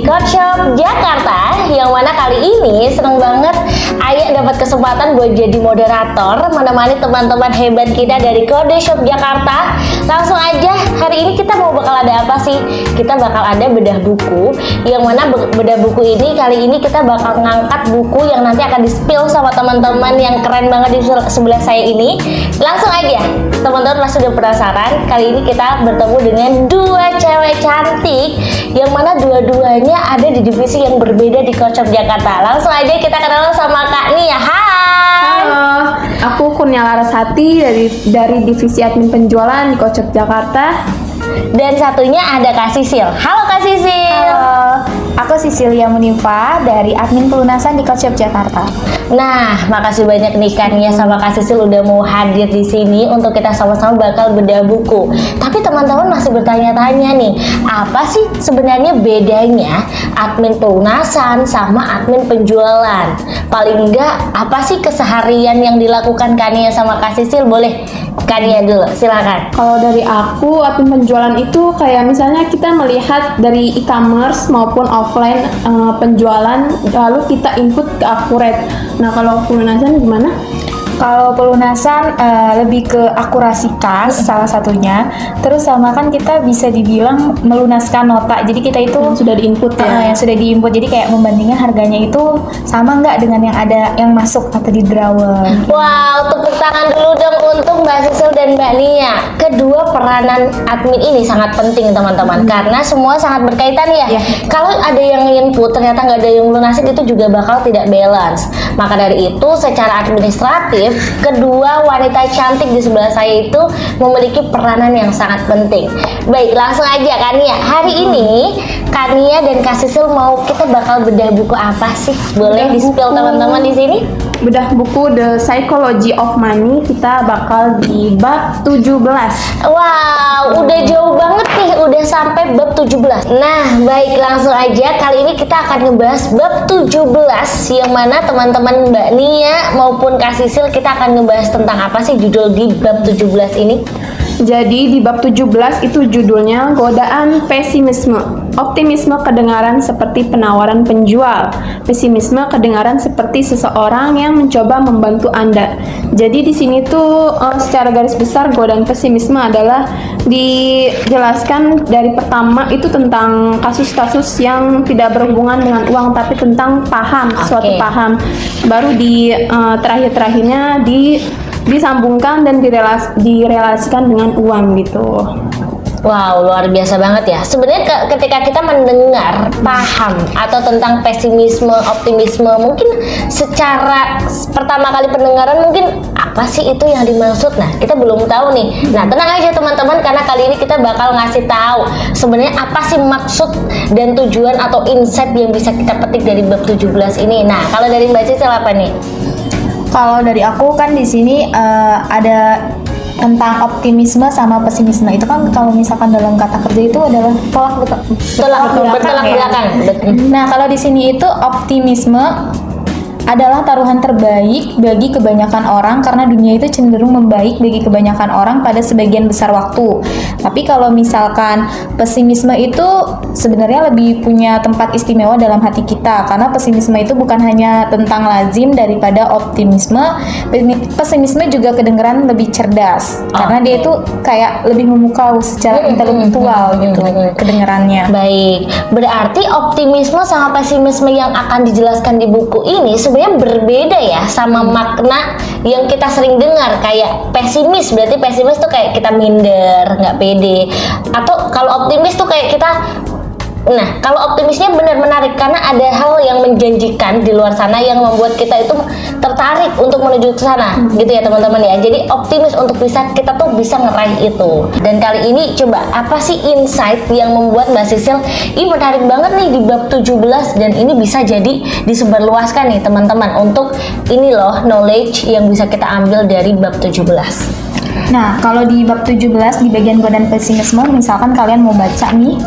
di Coach Shop Jakarta, yang mana kali ini seneng banget Ayah dapat kesempatan buat jadi moderator menemani teman-teman hebat kita dari Kode Shop Jakarta. Langsung aja, hari ini kita bakal ada apa sih? Kita bakal ada bedah buku, yang mana bedah buku ini kali ini kita bakal ngangkat buku yang nanti akan di-spill sama teman-teman yang keren banget di sebelah saya ini. Langsung aja, teman-teman pasti udah penasaran. Kali ini kita bertemu dengan dua cewek cantik, yang mana dua-duanya ada di divisi yang berbeda di Coach Shop Jakarta. Langsung aja kita kenalan sama Kak Nia. Hai. Halo, aku Kurnia Larasati dari divisi admin penjualan di Coach Shop Jakarta. Dan satunya ada Kak Sisil. Halo Kak Sisil. Halo, aku Sisilia Munifa dari admin pelunasan di Coach Shop Jakarta. Nah, makasih banyak nih Kak Nia sama Kak Sisil udah mau hadir di sini untuk kita sama-sama bakal bedah buku. Tapi teman-teman masih bertanya-tanya nih, apa sih sebenarnya bedanya admin pelunasan sama admin penjualan? Paling enggak, apa sih keseharian yang dilakukan Kak Nia sama Kak Sisil? Boleh Kak Nia dulu, silakan. Kalau dari aku, admin penjualan itu kayak misalnya kita melihat dari e-commerce maupun offline penjualan, lalu kita input ke akurat. Nah, kalau pelunasan gimana? Kalau pelunasan lebih ke akurasi kas salah satunya. Terus sama kan kita bisa dibilang melunaskan nota. Jadi kita itu Sudah diinput ya? yang sudah diinput. Jadi kayak membandingkan harganya itu sama nggak dengan yang ada yang masuk atau di drawer. Wow, tepuk tangan dulu dong untuk Mbak Sisil dan Mbak Nia. Kedua peranan admin ini sangat penting teman-teman, karena semua sangat berkaitan ya. Kalau ada yang input ternyata nggak ada yang lunasin, itu juga bakal tidak balance. Maka dari itu secara administratif, kedua wanita cantik di sebelah saya itu memiliki peranan yang sangat penting. Baik, langsung aja Kak Nia. Hari ini Kak Nia dan Kak Sisil kita bakal bedah buku apa sih? Boleh di-spill teman-teman di sini? Bedah buku The Psychology of Money, kita bakal di bab 17. Wow, udah jauh banget nih, udah sampai bab 17. Nah, baik, langsung aja kali ini kita akan ngebahas bab 17, yang mana teman-teman Mbak Nia maupun Kak Sisil, kita akan ngebahas tentang apa sih judul di bab 17 ini? Jadi di bab 17 itu judulnya godaan pesimisme. Optimisme kedengaran seperti penawaran penjual. Pesimisme kedengaran seperti seseorang yang mencoba membantu Anda. Jadi di sini tuh secara garis besar godaan pesimisme adalah dijelaskan dari pertama itu tentang kasus-kasus yang tidak berhubungan dengan uang, tapi tentang paham, suatu paham. Baru di terakhir-terakhirnya disambungkan dan direlasikan dengan uang gitu. Wow, luar biasa banget ya. Sebenarnya ketika kita mendengar paham atau tentang pesimisme, optimisme, mungkin secara pertama kali pendengaran mungkin apa sih itu yang dimaksud? Nah, kita belum tahu nih. Nah, tenang aja teman-teman, karena kali ini kita bakal ngasih tahu sebenarnya apa sih maksud dan tujuan atau insight yang bisa kita petik dari bab 17 ini. Nah, kalau dari Mbak Sisil apa nih? Kalau dari aku kan di sini ada tentang optimisme sama pesimisme. Itu kan kalau misalkan dalam kata kerja itu adalah tolak belakang. Nah, kalau di sini itu optimisme adalah taruhan terbaik bagi kebanyakan orang, karena dunia itu cenderung membaik bagi kebanyakan orang pada sebagian besar waktu. Tapi kalau misalkan pesimisme itu sebenarnya lebih punya tempat istimewa dalam hati kita, karena pesimisme itu bukan hanya tentang lazim daripada optimisme. Pesimisme juga kedengeran lebih cerdas, karena dia itu kayak lebih memukau secara intelektual gitu kedengerannya. Baik, berarti optimisme sama pesimisme yang akan dijelaskan di buku ini sebenarnya berbeda ya sama makna yang kita sering dengar. Kayak pesimis, berarti pesimis tuh kayak kita minder, nggak pede. Atau kalau optimis tuh kayak kita, nah kalau optimisnya benar menarik karena ada hal yang menjanjikan di luar sana yang membuat kita itu tertarik untuk menuju ke sana, gitu ya teman-teman ya. Jadi optimis untuk kita tuh bisa ngeraih itu. Dan kali ini coba apa sih insight yang membuat Mbak Sisil ini menarik banget nih di bab 17, dan ini bisa jadi disebarluaskan nih teman-teman untuk ini loh knowledge yang bisa kita ambil dari bab 17. Nah, kalau di bab 17 di bagian godaan pesimisme, misalkan kalian mau baca nih,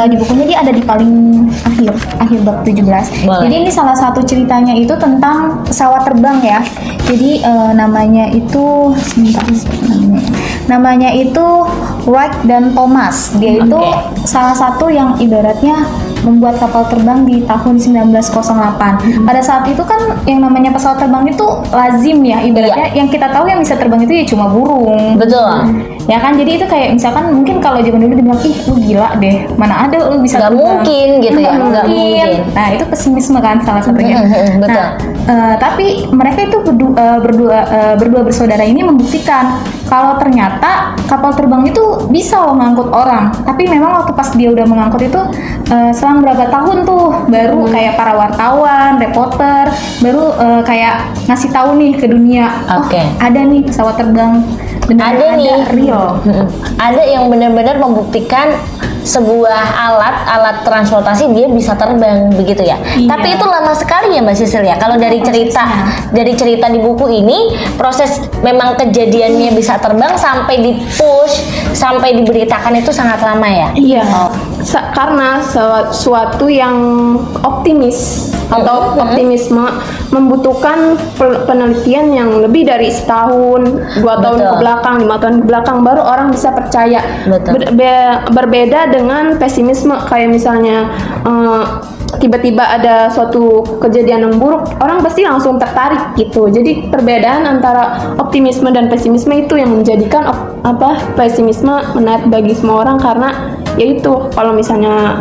di bukunya dia ada di paling akhir bab 17. Boleh. Jadi ini salah satu ceritanya itu tentang pesawat terbang ya. Jadi namanya itu Wright dan Thomas. Dia itu salah satu yang ibaratnya membuat kapal terbang di tahun 1908. Pada saat itu kan yang namanya pesawat terbang itu lazim ya, ibaratnya yang kita tahu yang bisa terbang itu ya cuma burung. Betul. Ya kan, jadi itu kayak misalkan mungkin kalau zaman dulu dibilang, ih lu gila deh, mana ada lu bisa Nggak terbang. mungkin gitu ya, nggak mungkin. Nah itu pesimisme kan salah satunya. Betul. Nah, tapi mereka itu berdua bersaudara ini membuktikan kalau ternyata kapal terbang itu bisa loh ngangkut orang. Tapi memang waktu pas dia udah mengangkut itu selang berapa tahun tuh baru kayak para wartawan, reporter baru kayak ngasih tahu nih ke dunia, Oke. ada nih pesawat terbang benar Ada nih. real. Ada yang benar-benar membuktikan sebuah alat transportasi dia bisa terbang begitu ya. Iya. Tapi itu lama sekali ya Mbak Sisil ya. Kalau dari cerita di buku ini, proses memang kejadiannya bisa terbang sampai di push, sampai diberitakan itu sangat lama ya. Iya, karena suatu yang optimis atau optimisme membutuhkan penelitian yang lebih dari setahun, 2 tahun Betul. ke belakang, 5 tahun ke belakang, baru orang bisa percaya. Betul. Berbeda dengan pesimisme, kayak misalnya tiba-tiba ada suatu kejadian yang buruk, orang pasti langsung tertarik gitu. Jadi perbedaan antara optimisme dan pesimisme itu yang menjadikan pesimisme menarik bagi semua orang, karena yaitu kalau misalnya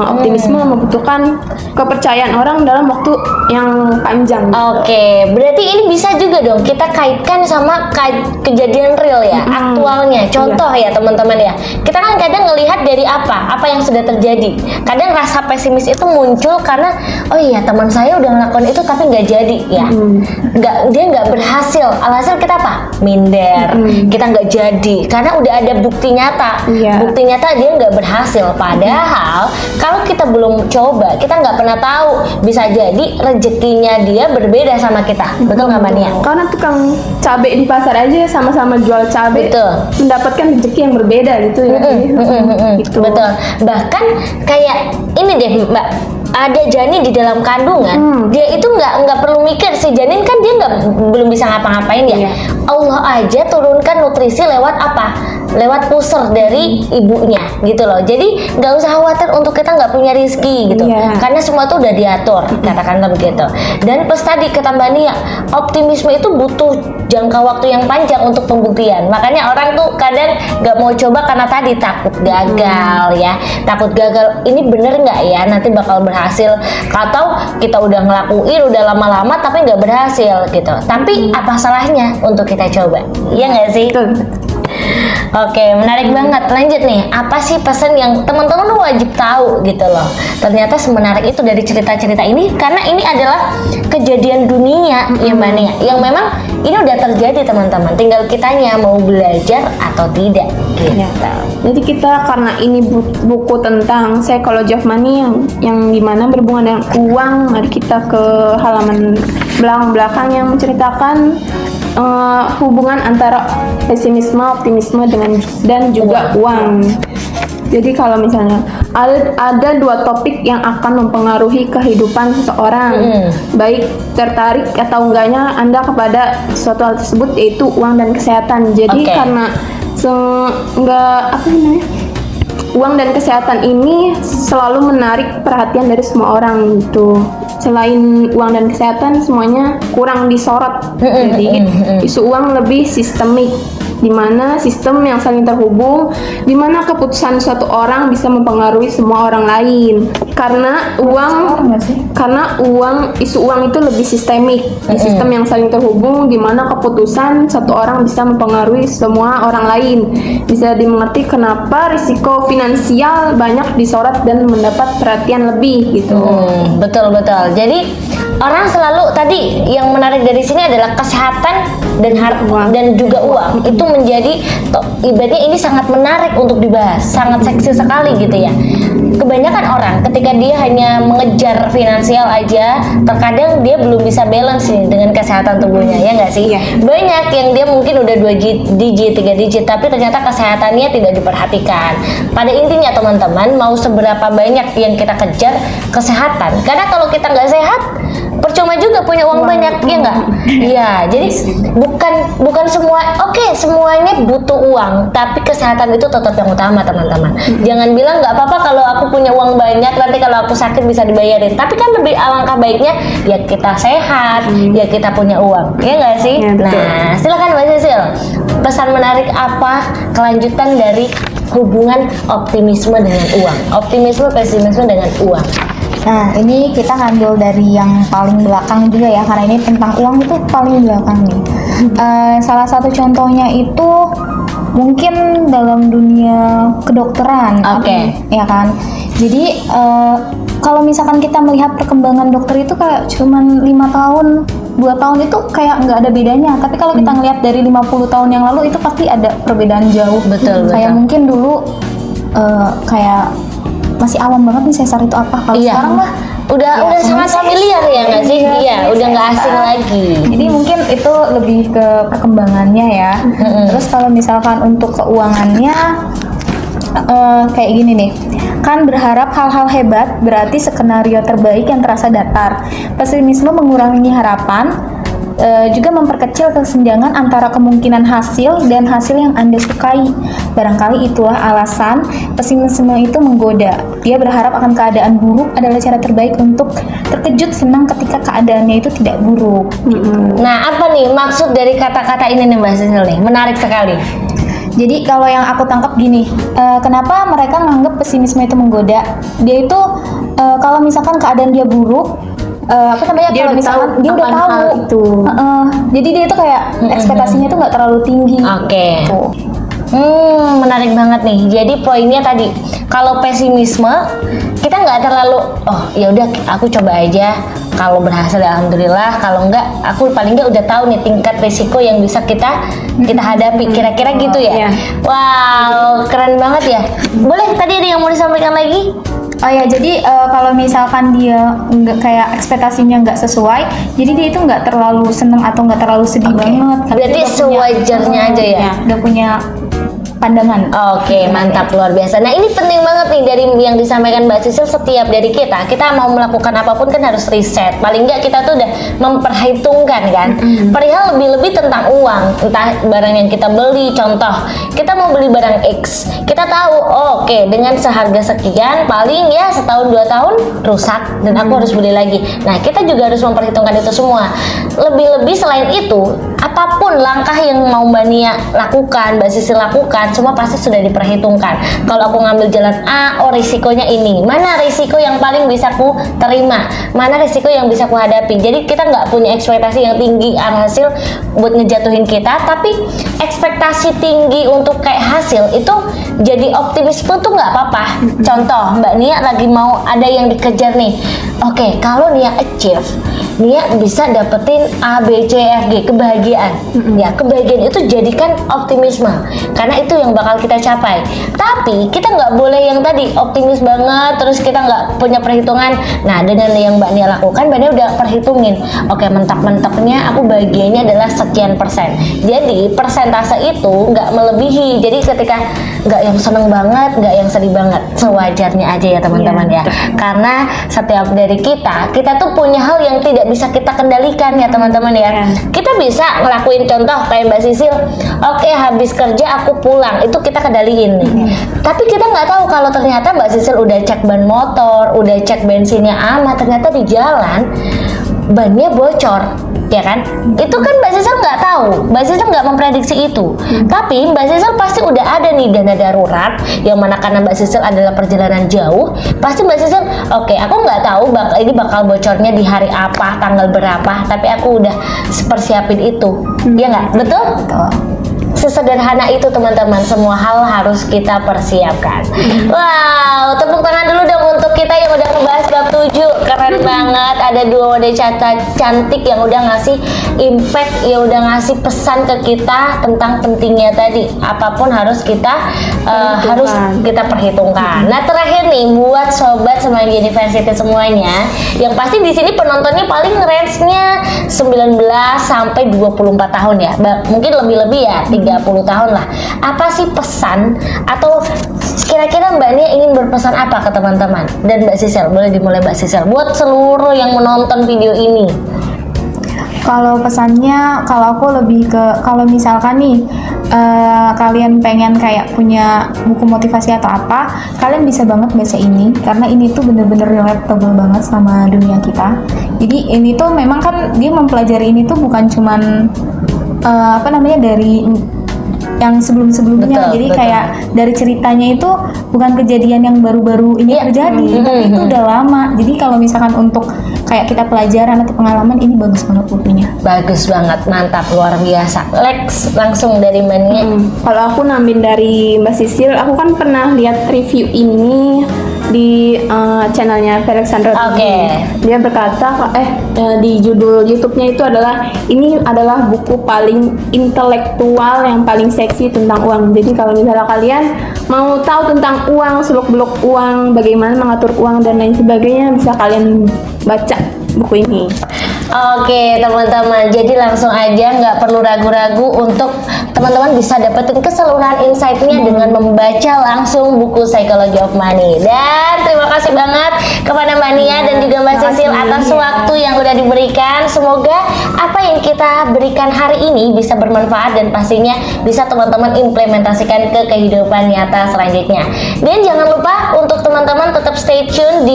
optimisme membutuhkan kepercayaan orang dalam waktu yang panjang. Oke, berarti ini bisa juga dong kita kaitkan sama kejadian real ya, aktualnya. Contoh ya teman-teman ya, kita kan kadang ngelihat dari apa yang sudah terjadi. Kadang rasa pesimis itu muncul karena oh iya teman saya udah ngelakuin itu tapi nggak jadi ya, dia nggak berhasil. Alhasil kita apa? Minder, kita nggak jadi karena udah ada bukti nyata. Iya. Bukti nyata dia nggak berhasil. Padahal kalau kita belum coba, kita nggak pernah tahu, bisa jadi rezekinya dia berbeda sama kita. Betul nggak Mbak Nia? Karena tukang cabai di pasar aja sama-sama jual cabai, Betul. mendapatkan rezeki yang berbeda gitu ya. Gitu. Betul. Bahkan kayak ini deh Mbak, ada janin di dalam kandungan, dia itu nggak perlu mikir, si janin kan dia belum bisa ngapa-ngapain ya. Iya. Allah aja turunkan nutrisi lewat apa? Lewat pusar dari ibunya gitu loh. Jadi nggak usah khawatir untuk kita nggak punya rezeki gitu, Iya. karena semua tuh udah diatur, katakanlah begitu. Dan plus tadi kata Mbak Nia, optimisme itu butuh jangka waktu yang panjang untuk pembuktian. Makanya orang tuh kadang nggak mau coba karena tadi takut gagal ya, takut gagal. Ini bener nggak ya nanti bakal berhasil? Atau kita udah ngelakuin udah lama-lama tapi nggak berhasil gitu. Tapi apa salahnya untuk kita coba? Iya nggak sih? Betul. Oke, menarik banget. Lanjut nih, apa sih pesan yang teman-teman wajib tahu gitu loh? Ternyata semenarik itu dari cerita-cerita ini, karena ini adalah kejadian dunia ya Mbak Nia, yang memang ini udah terjadi teman-teman. Tinggal kitanya mau belajar atau tidak gitu. Ya. Jadi kita, karena ini buku tentang psychology of money yang dimana berhubungan dengan uang, mari kita ke halaman belakang yang menceritakan hubungan antara pesimisme, optimisme dan juga uang. Jadi kalau misalnya ada 2 topik yang akan mempengaruhi kehidupan seseorang, baik tertarik atau enggaknya Anda kepada suatu hal tersebut, yaitu uang dan kesehatan. Jadi Oke. karena uang dan kesehatan ini selalu menarik perhatian dari semua orang gitu. Selain uang dan kesehatan, semuanya kurang disorot. Jadi isu uang lebih sistemik, di mana sistem yang saling terhubung, di mana keputusan suatu orang bisa mempengaruhi semua orang lain. Karena isu uang itu lebih sistemik, di sistem yang saling terhubung, di mana keputusan satu orang bisa mempengaruhi semua orang lain. Bisa dimengerti kenapa risiko finansial banyak disorot dan mendapat perhatian lebih gitu. Betul. Jadi orang selalu, tadi yang menarik dari sini adalah kesehatan dan juga uang. Itu menjadi ibaratnya ini sangat menarik untuk dibahas, sangat seksi sekali gitu ya. Kebanyakan orang ketika dia hanya mengejar finansial aja, terkadang dia belum bisa balance nih dengan kesehatan tubuhnya, ya nggak sih? Iya. Banyak yang dia mungkin udah 2 digit, 3 digit, tapi ternyata kesehatannya tidak diperhatikan. Pada intinya teman-teman, mau seberapa banyak yang kita kejar kesehatan, karena kalau kita nggak sehat, percuma juga punya uang banyak, ya nggak? Iya, jadi bukan semua, oke, semuanya butuh uang, tapi kesehatan itu tetap yang utama, teman-teman. Jangan bilang nggak apa-apa kalau aku punya uang banyak, nanti kalau aku sakit bisa dibayarin. Tapi kan lebih alangkah baiknya ya kita sehat, ya kita punya uang, ya nggak sih? Ya, betul. Nah, silakan Mbak Sisil. Pesan menarik apa kelanjutan dari hubungan optimisme dengan uang? Optimisme, pesimisme dengan uang. Nah, ini kita ngambil dari yang paling belakang juga ya, karena ini tentang uang itu paling belakang nih. Salah satu contohnya itu mungkin dalam dunia kedokteran, Oke. ya kan. Jadi kalau misalkan kita melihat perkembangan dokter itu kayak cuman 5 tahun, 2 tahun itu kayak nggak ada bedanya. Tapi kalau kita ngelihat dari 50 tahun yang lalu itu pasti ada perbedaan jauh. Betul, Kayak betul. mungkin dulu kayak masih awam banget nih sesar itu apa. Kalau Iya. sekarang mah Udah sangat familiar ya nggak sih? Iya, udah nggak asing lagi. jadi mungkin itu lebih ke perkembangannya ya. Terus kalau misalkan untuk keuangannya kayak gini nih, kan berharap hal-hal hebat berarti skenario terbaik yang terasa datar. Pesimisme mengurangi harapan, juga memperkecil kesenjangan antara kemungkinan hasil dan hasil yang Anda sukai. Barangkali itulah alasan pesimisme itu menggoda. Dia berharap akan keadaan buruk adalah cara terbaik untuk terkejut senang ketika keadaannya itu tidak buruk. Nah, apa nih maksud dari kata-kata ini nih Mbak Sisil nih? Menarik sekali. Jadi kalau yang aku tangkap gini, kenapa mereka nganggap pesimisme itu menggoda? Dia itu kalau misalkan keadaan dia buruk, apa namanya? Dia Kalau udah misalkan tahu dia udah akan tahu hal itu. Jadi dia itu kayak ekspektasinya itu nggak terlalu tinggi. Oke. Tuh. Menarik banget nih. Jadi poinnya tadi, kalau pesimisme kita nggak terlalu, oh ya udah aku coba aja. Kalau berhasil alhamdulillah, kalau enggak aku paling nggak udah tahu nih tingkat risiko yang bisa kita hadapi. Kira-kira gitu ya. Iya. Wow, keren banget ya. Boleh tadi ada yang mau disampaikan lagi? Oh ya, jadi kalau misalkan dia nggak kayak ekspektasinya nggak sesuai, jadi dia itu nggak terlalu seneng atau nggak terlalu sedih banget. Karena Berarti dia udah punya- sewajarnya aja ya? Udah punya pandangan. Oke, mantap, luar biasa. Nah, ini penting banget nih dari yang disampaikan Mbak Sisil. Setiap dari kita mau melakukan apapun kan harus riset. Paling nggak kita tuh udah memperhitungkan kan. Perihal lebih-lebih tentang uang, entah barang yang kita beli. Contoh, kita mau beli barang X, kita tahu, oh, oke, dengan seharga sekian, paling ya setahun 2 tahun rusak dan aku harus beli lagi. Nah, kita juga harus memperhitungkan itu semua. Lebih-lebih selain itu, apapun langkah yang mau Mbak Nia lakukan, Mbak Sisil lakukan, semua pasti sudah diperhitungkan. Kalau aku ngambil jalan A, oh risikonya ini. Mana risiko yang paling bisa ku terima? Mana risiko yang bisa ku hadapi? Jadi kita nggak punya ekspektasi yang tinggi hasil buat ngejatuhin kita, tapi ekspektasi tinggi untuk kayak hasil itu jadi optimisme tuh nggak apa-apa. Contoh, Mbak Nia lagi mau ada yang dikejar nih. Oke, kalau Nia achieve, Nia bisa dapetin A, B, C, F, G, kebahagiaan. Ya, kebahagiaan itu jadikan optimisme, karena itu yang bakal kita capai. Tapi kita nggak boleh yang tadi optimis banget, terus kita nggak punya perhitungan. Nah, dengan yang Mbak Nia lakukan, Mbak Nia udah perhitungin. Oke, mentok-mentoknya aku bahagianya adalah sekian persen. Jadi persentase itu nggak melebihi. Jadi ketika nggak yang seneng banget, nggak yang sedih banget, sewajarnya aja ya teman-teman ya. Karena setiap dari kita tuh punya hal yang tidak bisa kita kendalikan ya teman-teman ya. Kita bisa ngelakuin contoh kayak Mbak Sisil, oke, habis kerja aku pulang, itu kita kendaliin nih. Tapi kita nggak tahu kalau ternyata Mbak Sisil udah cek ban motor, udah cek bensinnya aman, ternyata di jalan bannya bocor, ya kan? Itu kan Mbak Sisil nggak tahu, Mbak Sisil nggak memprediksi itu. Tapi Mbak Sisil pasti udah ada nih dana darurat, yang mana karena Mbak Sisil adalah perjalanan jauh, pasti Mbak Sisil, oke, aku nggak tahu ini bakal bocornya di hari apa, tanggal berapa, tapi aku udah persiapin itu, ya nggak? Betul? Sesederhana itu teman-teman, semua hal harus kita persiapkan. Wow, tepuk tangan dulu dong untuk kita yang udah ngebahas bab 7. Keren banget, ada dua wanita cantik yang udah ngasih impact, yang udah ngasih pesan ke kita tentang pentingnya tadi. Apapun harus kita harus kita perhitungkan. Nah, terakhir nih buat sobat Semanggi University semuanya, yang pasti di sini penontonnya paling range-nya 19 sampai 24 tahun ya. Mungkin lebih-lebih ya, 30 tahun lah. Apa sih pesan atau kira-kira Mbak Nia ingin berpesan apa ke teman-teman? Dan Mbak Sisil, boleh dimulai Mbak Sisil. Buat seluruh seluruh yang menonton video ini? Kalau pesannya, kalau aku lebih ke kalau misalkan nih kalian pengen kayak punya buku motivasi atau apa, kalian bisa banget baca ini karena ini tuh bener-bener relatable banget sama dunia kita. Jadi ini tuh memang kan dia mempelajari ini tuh bukan cuman dari yang sebelum-sebelumnya. Betul, Jadi betul. kayak dari ceritanya itu bukan kejadian yang baru-baru ini Iya. terjadi, tapi itu udah lama. Jadi kalau misalkan untuk kayak kita pelajaran atau pengalaman, ini bagus banget bukunya. Bagus banget, mantap, luar biasa. Lex, langsung dari Mania. Kalau aku nambahin dari Mbak Sisil, aku kan pernah lihat review ini di channelnya Felixandra TV. Oke. Dia berkata, di judul YouTube-nya itu ini adalah buku paling intelektual yang paling seksi tentang uang. Jadi kalau misalnya kalian mau tahu tentang uang, seluk-beluk uang, bagaimana mengatur uang dan lain sebagainya, bisa kalian baca buku ini. Oke teman-teman, jadi langsung aja, nggak perlu ragu-ragu untuk teman-teman bisa dapetin keseluruhan insight-nya dengan membaca langsung buku Psychology of Money. Dan terima kasih banget kepada Mania dan juga Mbak Sisil atas waktu yang udah diberikan. Semoga apa yang kita berikan hari ini bisa bermanfaat dan pastinya bisa teman-teman implementasikan ke kehidupan nyata selanjutnya. Dan jangan lupa untuk teman-teman tetap stay tune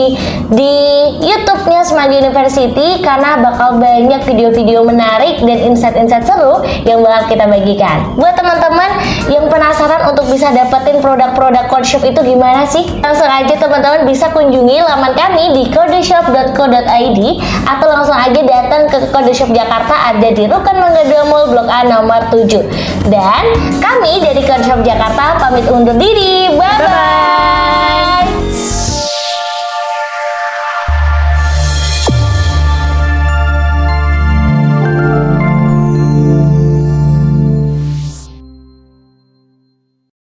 di YouTube-nya Semanggi University karena bakal banyak video-video menarik dan insight-insight seru yang bakal kita bagikan. Buat teman-teman yang penasaran untuk bisa dapetin produk-produk Codeshop itu gimana sih? Langsung aja teman-teman bisa kunjungi laman kami di codeshop.co.id atau langsung aja datang ke Codeshop Jakarta, ada di Rukan Mangga 2 Mall Blok A nomor 7. Dan kami dari Codeshop Jakarta pamit undur diri. Bye-bye.